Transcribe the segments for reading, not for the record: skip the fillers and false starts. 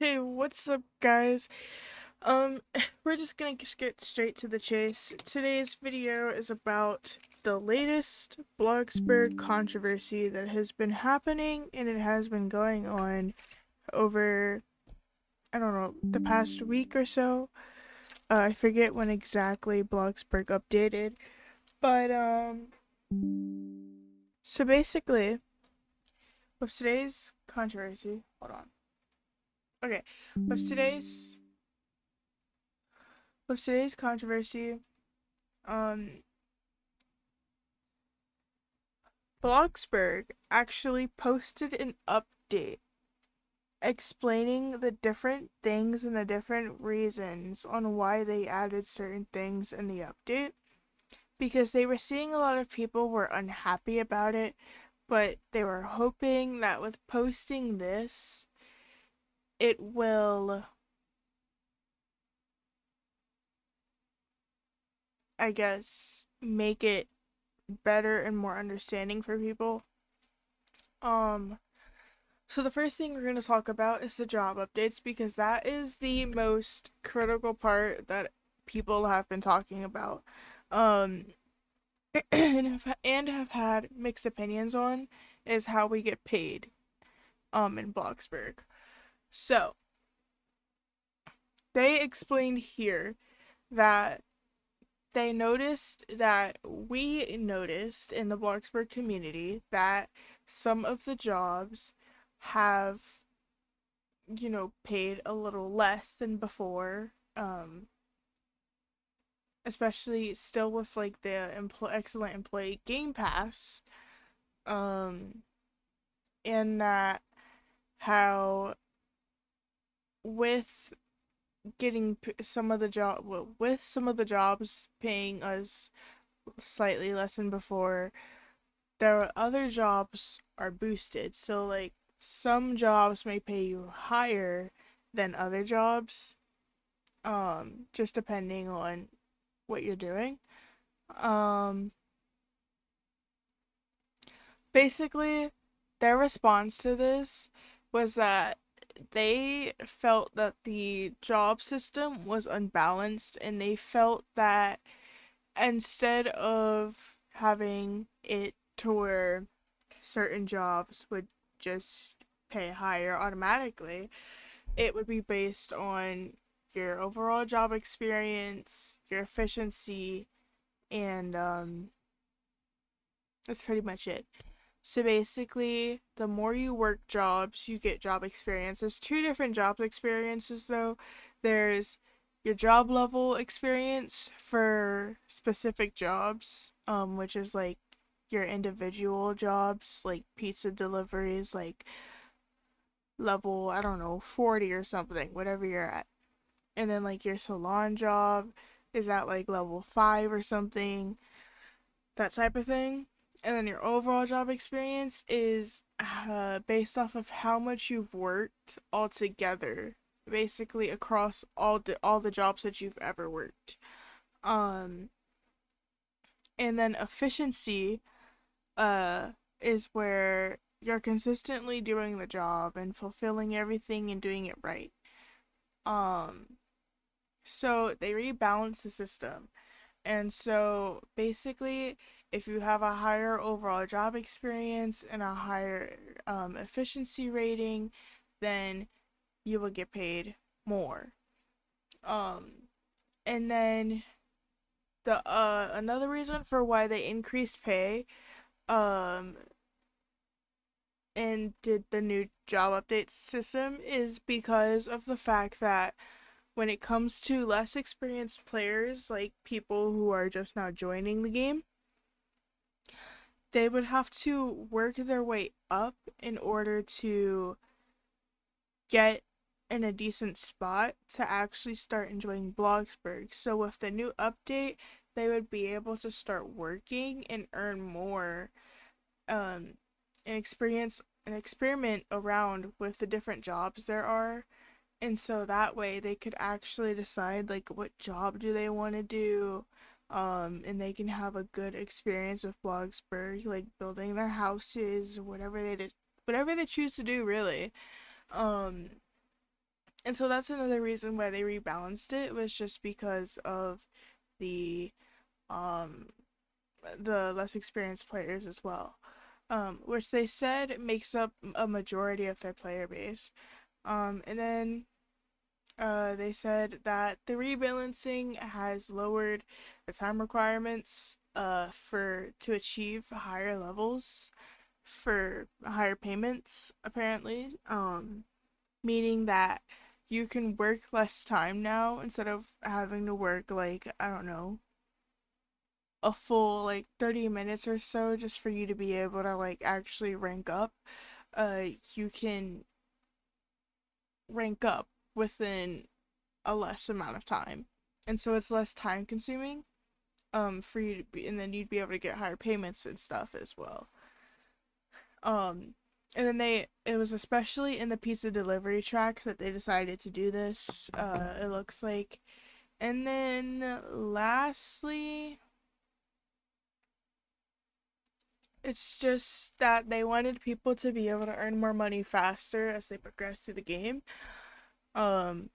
Hey, what's up, guys? We're just gonna get straight to the chase. Today's video is about the latest Bloxburg controversy that has been happening, and it has been going on over, I don't know, the past week or so. I forget when exactly Bloxburg updated, but, so basically, with today's controversy, hold on. Okay, with today's controversy, um, Bloxburg actually posted an update explaining the different things and the different reasons on why they added certain things in the update, because they were seeing a lot of people were unhappy about it, but they were hoping that with posting this, it will, I guess, make it better and more understanding for people. Um, So the first thing we're going to talk about is the job updates, because that is the most critical part that people have been talking about, um, and have had mixed opinions on, is how we get paid in Bloxburg. So they explained here that we noticed in the Bloxburg community that some of the jobs have, paid a little less than before, especially still with like the excellent employee game pass, um, and that how with getting some of the jobs paying us slightly less than before, there are other jobs are boosted. So like some jobs may pay you higher than other jobs, just depending on what you're doing. Um, Basically, their response to this was that they felt that the job system was unbalanced, and they felt that instead of having it to where certain jobs would just pay higher automatically, it would be based on your overall job experience, your efficiency, and that's pretty much it. So basically, the more you work jobs, you get job experience. There's two different job experiences though. There's your job level experience for specific jobs, which is like your individual jobs, like pizza deliveries, like level, I don't know, 40 or something, whatever you're at. And then like your salon job is at like level 5 or something, that type of thing. And then your overall job experience is based off of how much you've worked altogether, basically across all the jobs that you've ever worked. Um, and then efficiency uh is where you're consistently doing the job and fulfilling everything and doing it right. Um, so they rebalance the system. And so basically, if you have a higher overall job experience and a higher efficiency rating, then you will get paid more. Um, and then the another reason for why they increased pay um and did the new job update system is because of the fact that when it comes to less experienced players, like people who are just now joining the game, they would have to work their way up in order to get in a decent spot to actually start enjoying Bloxburg. So with the new update, they would be able to start working and earn more, um, and experiment around with the different jobs there are. And so that way they could actually decide like what job do they want to do, and they can have a good experience with Bloxburg, like building their houses, whatever they choose to do, really. Um, And so that's another reason why they rebalanced it, was just because of the um the less experienced players as well, which they said makes up a majority of their player base. And then they said that the rebalancing has lowered the time requirements for to achieve higher levels for higher payments, apparently, meaning that you can work less time now instead of having to work, like, I don't know, a full like 30 minutes or so just for you to be able to like actually rank up. You can rank up within a less amount of time, and so it's less time consuming for you to be, and then you'd be able to get higher payments and stuff as well. um and then it was especially in the pizza delivery track that they decided to do this, it looks like. And then lastly, it's just that they wanted people to be able to earn more money faster as they progress through the game. Um,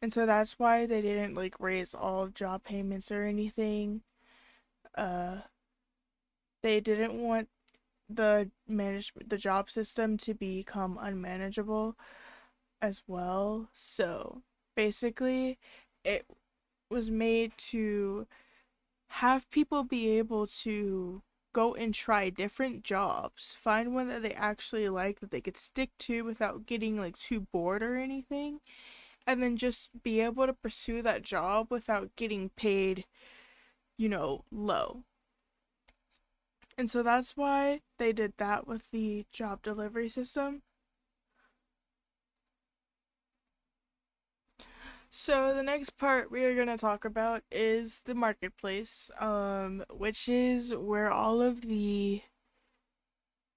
and so that's why they didn't like raise all job payments or anything. Uh, they didn't want the job system to become unmanageable as well. So basically, it was made to have people be able to go and try different jobs, find one that they actually like that they could stick to without getting like too bored or anything, and then just be able to pursue that job without getting paid, low. And so that's why they did that with the job delivery system. So the next part we are going to talk about is the marketplace, which is where all of the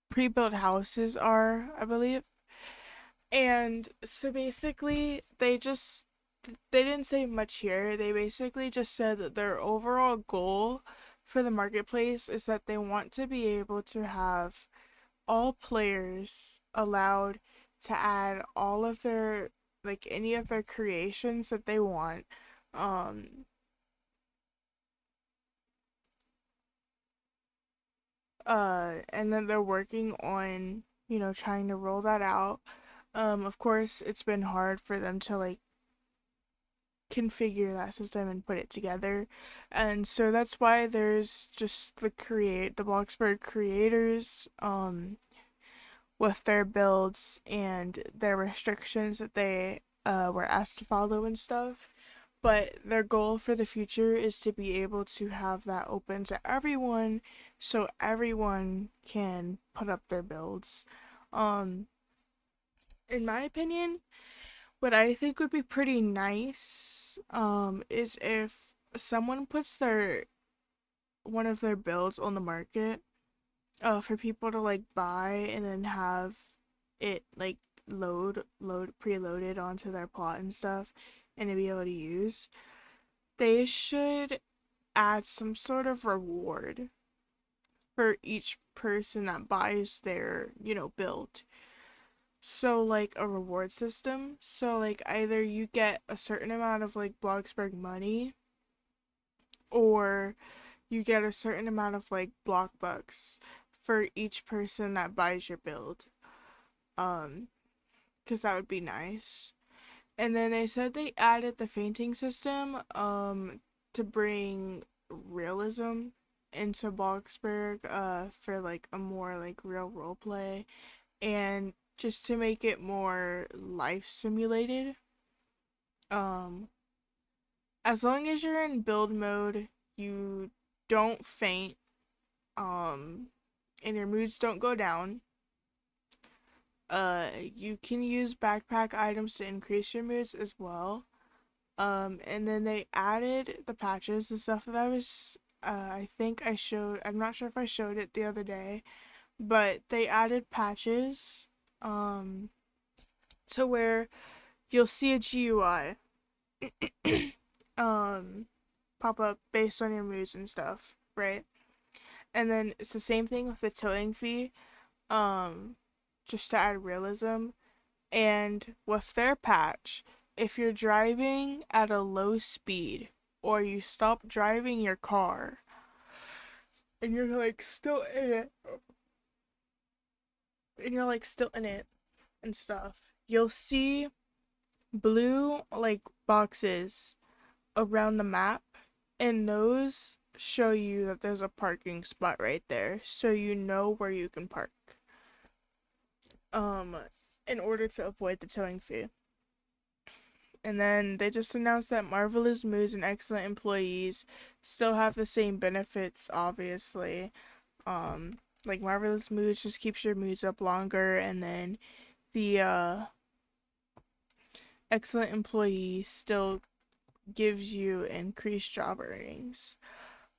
pre-built houses are, I believe. And so basically, they didn't say much here. They basically just said that their overall goal for the marketplace is that they want to be able to have all players allowed to add all of their, like, any of their creations that they want. Um and then they're working on, trying to roll that out. Of course, it's been hard for them to like configure that system and put it together. And so that's why there's just the Bloxburg creators with their builds and their restrictions that they were asked to follow and stuff. But their goal for the future is to be able to have that open to everyone so everyone can put up their builds. Um in my opinion, what I think would be pretty nice is if someone puts their one of their builds on the market for people to like buy and then have it like load preloaded onto their plot and stuff and to be able to use. They should add some sort of reward for each person that buys their, build. So like a reward system. So like either you get a certain amount of like Bloxburg money, or you get a certain amount of like block bucks for each person that buys your build. Um, because that would be nice. And then they said they added the fainting system to bring realism into Bloxburg for like a more like real role play, and just to make it more life simulated. Um, as long as you're in build mode, you don't faint, um, and your moods don't go down. You can use backpack items to increase your moods as well. And then they added the patches, the stuff that I think I showed, I'm not sure if I showed it the other day, but they added patches, um, to where you'll see a GUI um pop up based on your moods and stuff, right? And then it's the same thing with the towing fee, um, just to add realism. And with their patch, if you're driving at a low speed or you stop driving your car and you're like still in it and stuff, you'll see blue like boxes around the map, and those show you that there's a parking spot right there, so you know where you can park. Um, in order to avoid the towing fee. And then they just announced that Marvelous Moods and Excellent Employees still have the same benefits, obviously. Like Marvelous Moods just keeps your moods up longer, and then the Excellent Employees still gives you increased job earnings.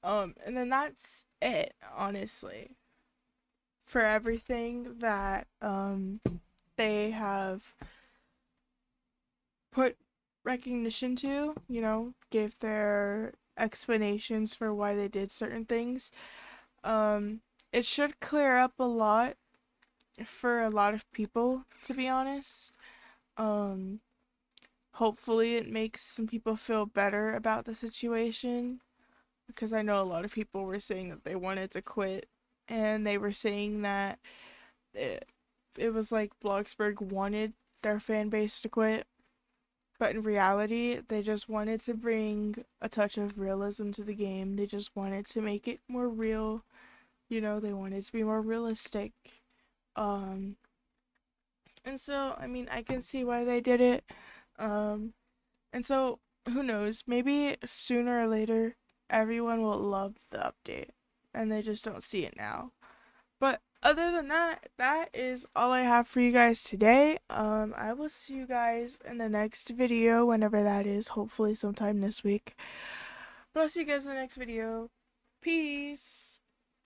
And then that's it, honestly, for everything that they have put recognition to, give their explanations for why they did certain things. It should clear up a lot for a lot of people, to be honest. Um, Hopefully it makes some people feel better about the situation, because I know a lot of people were saying that they wanted to quit, and they were saying that it was like Bloxburg wanted their fan base to quit. But in reality, they just wanted to bring a touch of realism to the game. They just wanted to make it more real. They wanted to be more realistic. Um, and so, I mean, I can see why they did it. Um, and so, who knows? Maybe sooner or later, everyone will love the update, and they just don't see it now. But other than that, that is all I have for you guys today. I will see you guys in the next video, whenever that is, hopefully sometime this week. But I'll see you guys in the next video. Peace.